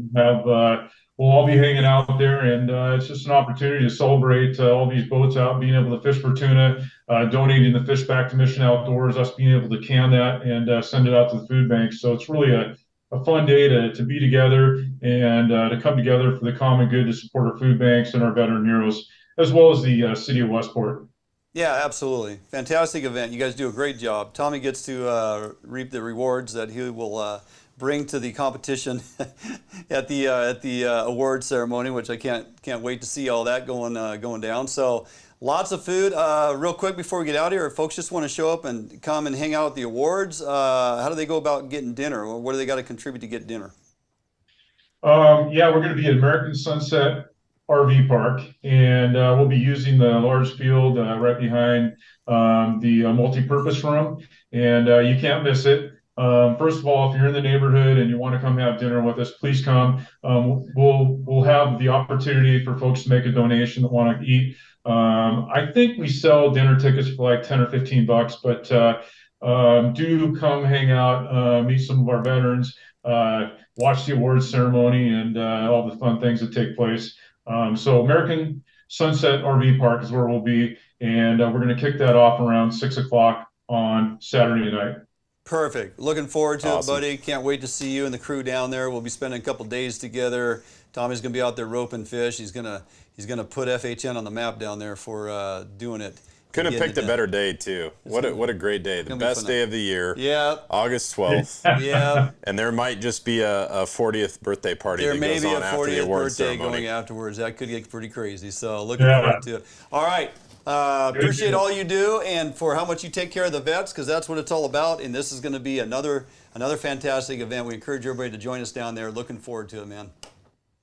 We'll all be hanging out there, and it's just an opportunity to celebrate all these boats out, being able to fish for tuna, donating the fish back to Mission Outdoors, us being able to can that and send it out to the food banks. So it's really a fun day to be together and to come together for the common good to support our food banks and our veteran heroes, as well as the city of Westport. Yeah, absolutely. Fantastic event. You guys do a great job. Tommy gets to reap the rewards that he will bring to the competition at the award ceremony, which I can't wait to see all that going down. So lots of food. Real quick before we get out here, if folks just want to show up and come and hang out at the awards, how do they go about getting dinner? Or what do they got to contribute to get dinner? Yeah, we're going to be at American Sunset RV Park, and we'll be using the large field right behind the multi-purpose room, and you can't miss it. First of all, if you're in the neighborhood and you want to come have dinner with us, please come. We'll have the opportunity for folks to make a donation that want to eat. I think we sell dinner tickets for like 10 or 15 bucks, but do come hang out, meet some of our veterans, watch the awards ceremony and all the fun things that take place. So American Sunset RV Park is where we'll be, and we're going to kick that off around 6 o'clock on Saturday night. Perfect. Looking forward to it, buddy. Can't wait to see you and the crew down there. We'll be spending a couple days together. Tommy's going to be out there roping fish. He's gonna put FHN on the map down there for doing it. Couldn't have picked a better day, too. What a great day. The best day of the year. Yeah. August 12th. Yeah. And there might just be a 40th birthday party that goes on after the awards ceremony. There may be a 40th birthday going afterwards. That could get pretty crazy. So looking forward to it. All right. Appreciate all you do and for how much you take care of the vets, because that's what it's all about. And this is going to be another fantastic event. We encourage everybody to join us down there. Looking forward to it, man.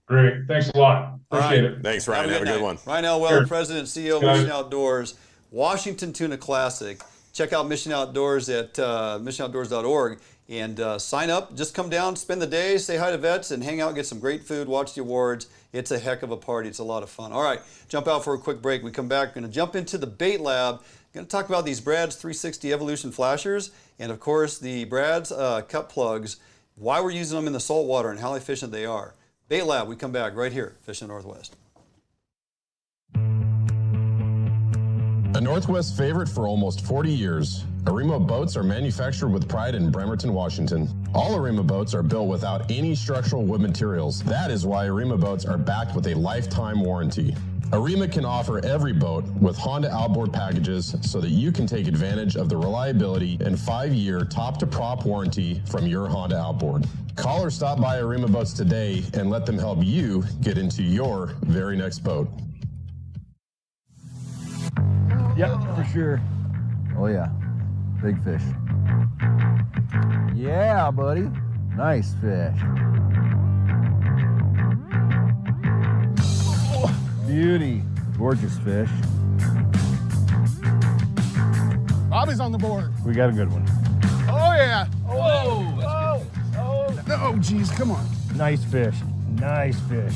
Great. Thanks a lot. Appreciate it. Thanks, Ryan. Have a good one. Ryan Elwell, President and CEO of Mission Outdoors, Washington Tuna Classic. Check out Mission Outdoors at missionoutdoors.org and sign up. Just come down, spend the day, say hi to vets, and hang out, get some great food, watch the awards. It's a heck of a party. It's a lot of fun. All right, jump out for a quick break. We come back, going to jump into the bait lab. Going to talk about these Brad's 360 Evolution flashers and, of course, the Brad's cut plugs, why we're using them in the saltwater and how efficient they are. Bait lab, we come back right here, Fishing Northwest. A Northwest favorite for almost 40 years, Arima boats are manufactured with pride in Bremerton, Washington. All Arima boats are built without any structural wood materials. That is why Arima boats are backed with a lifetime warranty. Arima can offer every boat with Honda outboard packages so that you can take advantage of the reliability and 5-year top-to-prop warranty from your Honda outboard. Call or stop by Arima Boats today and let them help you get into your very next boat. Yep, for sure. Oh yeah, big fish. Yeah, buddy. Nice fish. Oh, beauty. Gorgeous fish. Bobby's on the board. We got a good one. Oh yeah. Oh, oh, geez, come on. nice fish. Nice fish.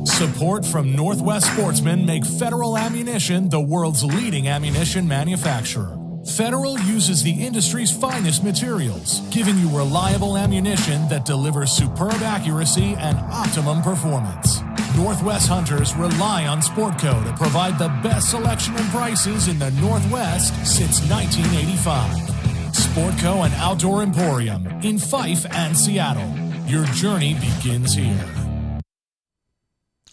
Support from Northwest Sportsmen make Federal Ammunition the world's leading ammunition manufacturer. Federal uses the industry's finest materials, giving you reliable ammunition that delivers superb accuracy and optimum performance. Northwest hunters rely on Sportco to provide the best selection and prices in the Northwest since 1985. Sportco and Outdoor Emporium in Fife and Seattle. Your journey begins here.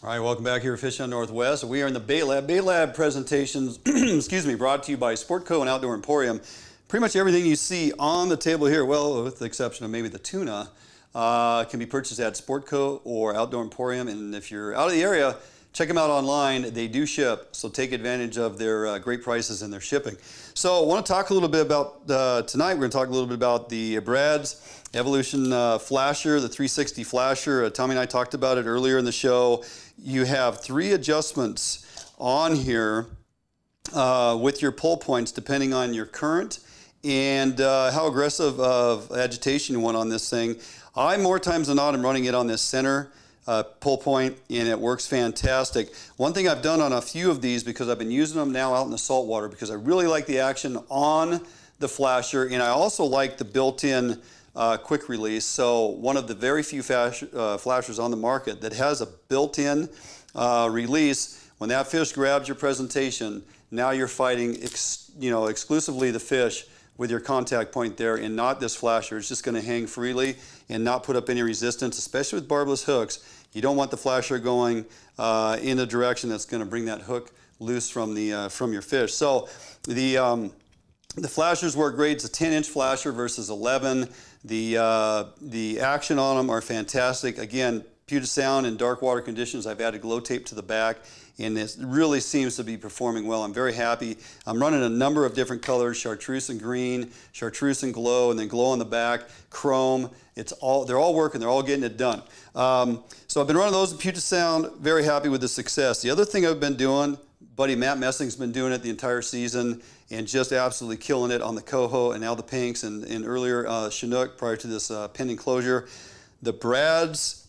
All right, welcome back here at Fishing Northwest. We are in the Bait Lab. Bait Lab presentations, excuse me, brought to you by Sportco and Outdoor Emporium. Pretty much everything you see on the table here, well, with the exception of maybe the tuna, can be purchased at Sportco or Outdoor Emporium. And if you're out of the area, check them out online. They do ship, so take advantage of their great prices and their shipping. So I want to talk a little bit about, tonight we're going to talk a little bit about the Brad's Evolution flasher, the 360 flasher. Tommy and I talked about it earlier in the show. You have 3 adjustments on here with your pull points depending on your current and how aggressive of agitation you want on this thing. I, more times than not, am running it on this center pull point, and it works fantastic. One thing I've done on a few of these, because I've been using them now out in the saltwater, because I really like the action on the flasher, and I also like the built-in quick release. So one of the very few flashers on the market that has a built-in release. When that fish grabs your presentation, now you're fighting exclusively the fish with your contact point there and not this flasher. It's just going to hang freely and not put up any resistance, especially with barbless hooks. You don't want the flasher going in a direction that's going to bring that hook loose from your fish. So the flashers work great. It's a 10-inch flasher versus 11. The action on them are fantastic. Again, Puget Sound in dark water conditions, I've added glow tape to the back, and it really seems to be performing well. I'm very happy. I'm running a number of different colors: chartreuse and green, chartreuse and glow, and then glow on the back, chrome. They're all working. They're all getting it done. So I've been running those in Puget Sound. Very happy with the success. The other thing I've been doing, buddy Matt Messing's been doing it the entire season and just absolutely killing it on the Coho and now the pinks and earlier Chinook prior to this pending closure. The Brad's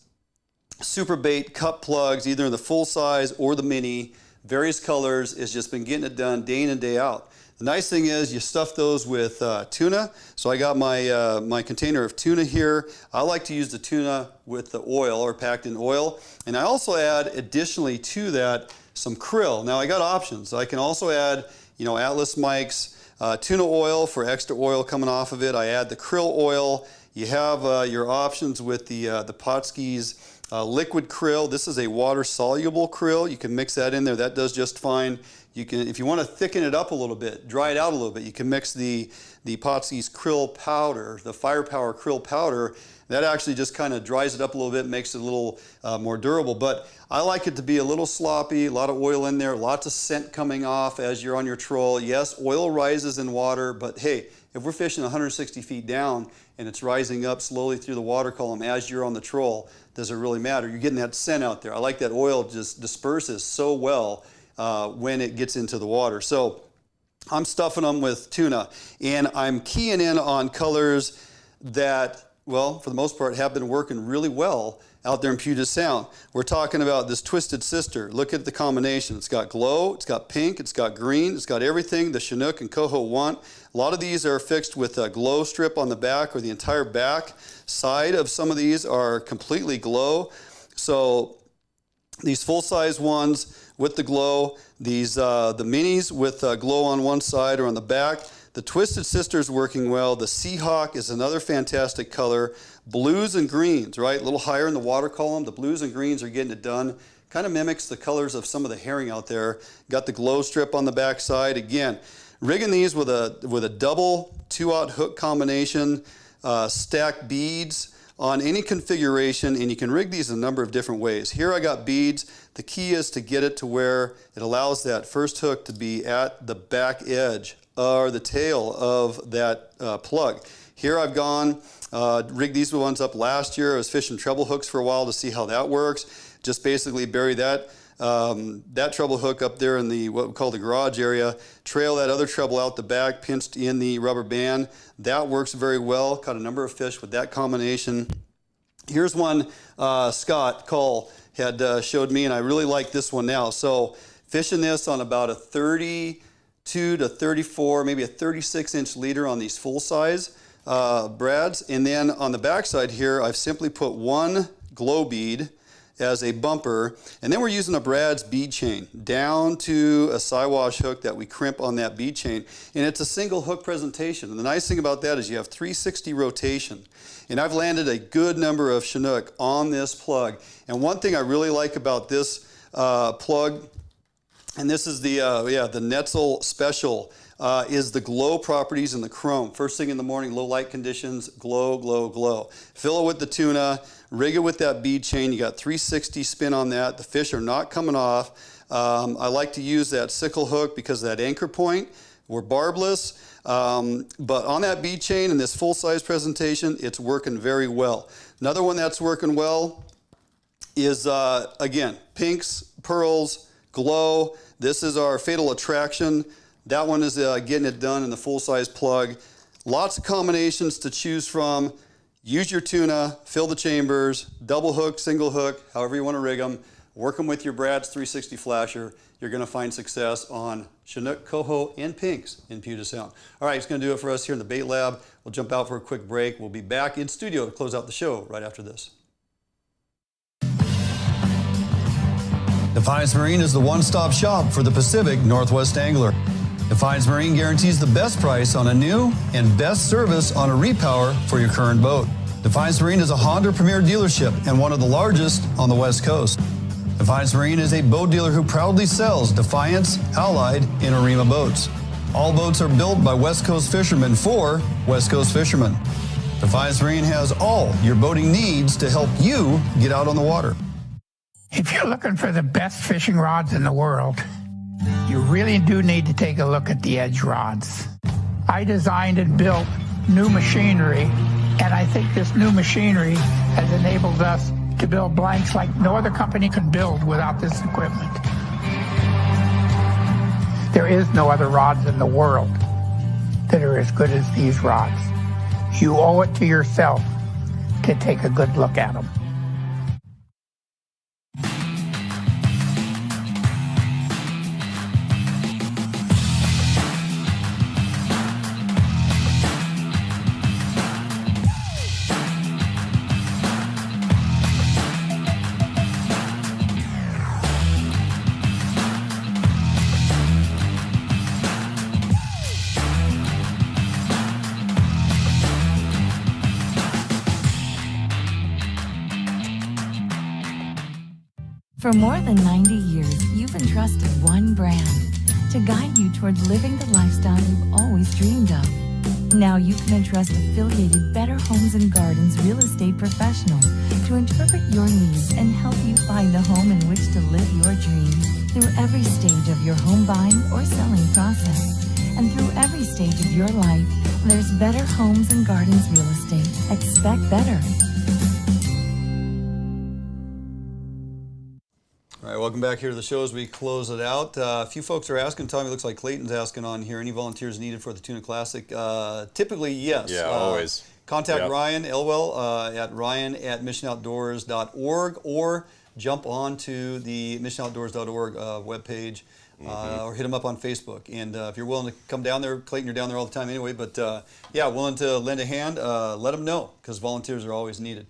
Super Bait cup plugs, either in the full size or the mini, various colors, has just been getting it done day in and day out. The nice thing is you stuff those with tuna. So I got my container of tuna here. I like to use the tuna with the oil or packed in oil. And I also add additionally to that some krill. Now I got options. I can also add, Atlas Mike's tuna oil for extra oil coming off of it. I add the krill oil. You have your options with the Potski's liquid krill. This is a water-soluble krill. You can mix that in there. That does just fine. You can, if you want to thicken it up a little bit, dry it out a little bit, you can mix the Potski's krill powder, the Firepower krill powder. That actually just kind of dries it up a little bit, makes it a little more durable. But I like it to be a little sloppy, a lot of oil in there, lots of scent coming off as you're on your troll. Yes, oil rises in water, but hey, if we're fishing 160 feet down and it's rising up slowly through the water column as you're on the troll, does it really matter? You're getting that scent out there. I like that oil just disperses so well when it gets into the water. So I'm stuffing them with tuna, and I'm keying in on colors that, well, for the most part, have been working really well out there in Puget Sound. We're talking about this Twisted Sister. Look at the combination. It's got glow, it's got pink, it's got green, it's got everything the Chinook and Coho want. A lot of these are fixed with a glow strip on the back, or the entire back side of some of these are completely glow. So these full-size ones with the glow, these the minis with glow on one side or on the back. The Twisted Sister is working well. The Seahawk is another fantastic color. Blues and greens, right? A little higher in the water column. The blues and greens are getting it done. Kind of mimics the colors of some of the herring out there. Got the glow strip on the back side. Again, rigging these with a double 2-aught hook combination, stack beads on any configuration, and you can rig these a number of different ways. Here I got beads. The key is to get it to where it allows that first hook to be at the back edge or the tail of that plug. Here I've gone, rigged these ones up last year. I was fishing treble hooks for a while to see how that works. Just basically bury that treble hook up there in the what we call the garage area, trail that other treble out the back, pinched in the rubber band. That works very well. Caught a number of fish with that combination. Here's one Scott Cole had showed me, and I really like this one now. So fishing this on about a 32 to 34, maybe a 36-inch leader on these full-size brads. And then on the backside here, I've simply put one glow bead as a bumper, and then we're using a Brad's bead chain down to a Siwash hook that we crimp on that bead chain, and it's a single hook presentation. And the nice thing about that is you have 360 rotation, and I've landed a good number of Chinook on this plug. And one thing I really like about this plug, and this is the Netzel Special, is the glow properties in the chrome. First thing in the morning, low light conditions, glow, glow, glow. Fill it with the tuna, rig it with that bead chain. You got 360 spin on that. The fish are not coming off. I like to use that sickle hook because of that anchor point. We're barbless, but on that bead chain in this full-size presentation, it's working very well. Another one that's working well is, again, pinks, pearls, glow. This is our Fatal Attraction. That one is getting it done in the full-size plug. Lots of combinations to choose from. Use your tuna, fill the chambers, double hook, single hook, however you want to rig them. Work them with your Brad's 360 flasher. You're going to find success on Chinook, Coho, and pinks in Puget Sound. All right, it's going to do it for us here in the Bait Lab. We'll jump out for a quick break. We'll be back in studio to close out the show right after this. Defiance Marine is the one-stop shop for the Pacific Northwest angler. Defiance Marine guarantees the best price on a new and best service on a repower for your current boat. Defiance Marine is a Honda Premier dealership and one of the largest on the West Coast. Defiance Marine is a boat dealer who proudly sells Defiance, Allied, and Arima boats. All boats are built by West Coast fishermen for West Coast fishermen. Defiance Marine has all your boating needs to help you get out on the water. If you're looking for the best fishing rods in the world, you really do need to take a look at the Edge rods. I designed and built new machinery, and I think this new machinery has enabled us to build blanks like no other company can build without this equipment. There is no other rods in the world that are as good as these rods. You owe it to yourself to take a good look at them. For more than 90 years, you've entrusted one brand to guide you towards living the lifestyle you've always dreamed of. Now you can entrust affiliated Better Homes and Gardens real estate professional to interpret your needs and help you find the home in which to live your dreams through every stage of your home buying or selling process. And through every stage of your life, there's Better Homes and Gardens real estate. Expect better. All right, welcome back here to the show as we close it out. A few folks are asking, Tommy, looks like Clayton's asking on here, any volunteers needed for the Tuna Classic? Typically, yes. Yeah, always. Contact Ryan Elwell at ryan@missionoutdoors.org or jump onto the missionoutdoors.org webpage or hit him up on Facebook. And if you're willing to come down there, Clayton, you're down there all the time anyway, but yeah, willing to lend a hand, let them know because volunteers are always needed.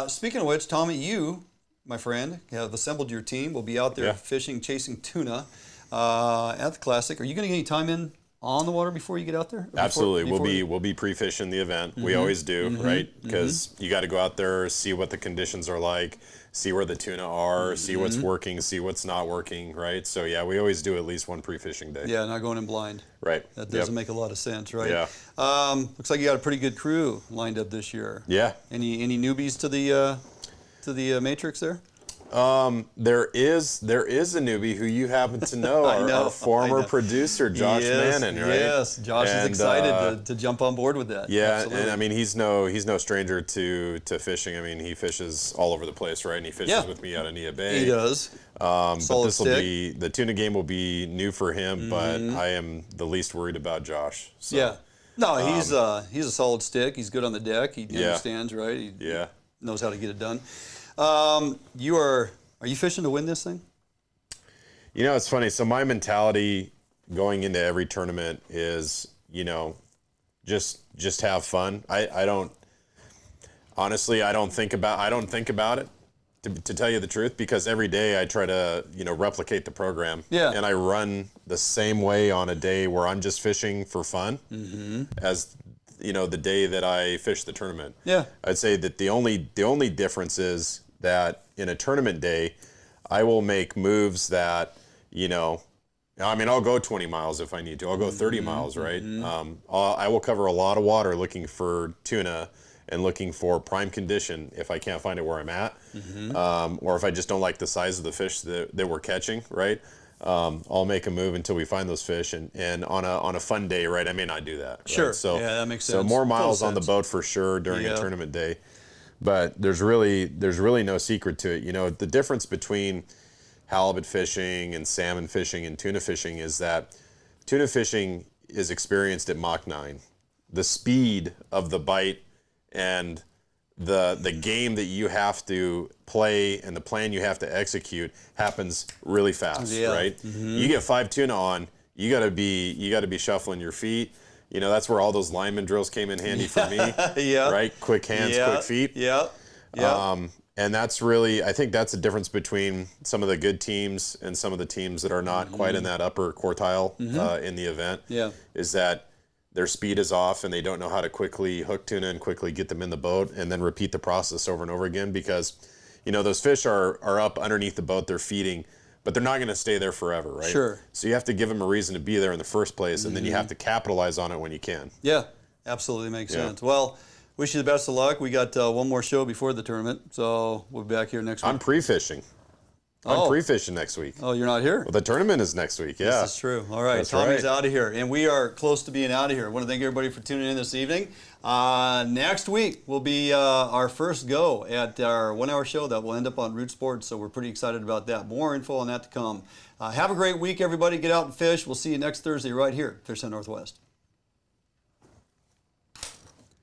Speaking of which, Tommy, you, my friend, have assembled your team. We'll be out there fishing, chasing tuna at the Classic. Are you going to get any time in on the water before you get out there? Absolutely. We'll be pre-fishing the event. We always do, right? Because you got to go out there, see what the conditions are like, see where the tuna are, see what's working, see what's not working, right? So yeah, we always do at least one pre-fishing day. Yeah, not going in blind. Right. That doesn't make a lot of sense, right? Yeah. Looks like you got a pretty good crew lined up this year. Yeah. Any newbies to the Matrix there? There is a newbie who you happen to know, our former producer, Josh Mannon, right? Yes, Josh is excited to jump on board with that. Yeah, absolutely. And I mean, he's no stranger to fishing. I mean, he fishes all over the place, right? And he fishes with me out of Nia Bay. He does. But this will be, the tuna game will be new for him, but I am the least worried about Josh. So, yeah. No, he's a solid stick. He's good on the deck. He understands, right? He knows how to get it done. Are you fishing to win this thing? You know, it's funny. So my mentality going into every tournament is, just have fun. I don't think about it to tell you the truth, because every day I try to, replicate the program. Yeah. And I run the same way on a day where I'm just fishing for fun as the day that I fish the tournament. Yeah. I'd say that the only difference is that in a tournament day, I will make moves that, I'll go 20 miles if I need to. I'll go 30 miles, right? I will cover a lot of water looking for tuna and looking for prime condition if I can't find it where I'm at, or if I just don't like the size of the fish that we're catching, right? I'll make a move until we find those fish, and on a fun day, right, I may not do that. Right? Sure. So, yeah, that makes sense. So more miles on the boat for sure during a tournament day. But there's really no secret to it. The difference between halibut fishing and salmon fishing and tuna fishing is that tuna fishing is experienced at Mach 9. The speed of the bite and the game that you have to play and the plan you have to execute happens really fast, right? You get 5 tuna on, you gotta be shuffling your feet. That's where all those lineman drills came in handy for me. Right? Quick hands, quick feet. And that's really, I think that's the difference between some of the good teams and some of the teams that are not quite in that upper quartile in the event. Is that their speed is off and they don't know how to quickly hook tuna and quickly get them in the boat and then repeat the process over and over again, because you know, those fish are up underneath the boat, they're feeding, but they're not going to stay there forever, right? Sure. So you have to give them a reason to be there in the first place, and then you have to capitalize on it when you can. Yeah, absolutely makes sense. Well, wish you the best of luck. We got one more show before the tournament, so we'll be back here next week. I'm pre-fishing. I'm pre-fishing next week. Oh, you're not here? Well, the tournament is next week, yeah. This is true. All right, That's Tommy's right. out of here, and we are close to being out of here. I want to thank everybody for tuning in this evening. Next week will be our first go at our 1 hour show that will end up on Root Sports, so we're pretty excited about that. More info on that to come. Have a great week, everybody. Get out and fish. We'll see you next Thursday right here, Fish Hunt Northwest.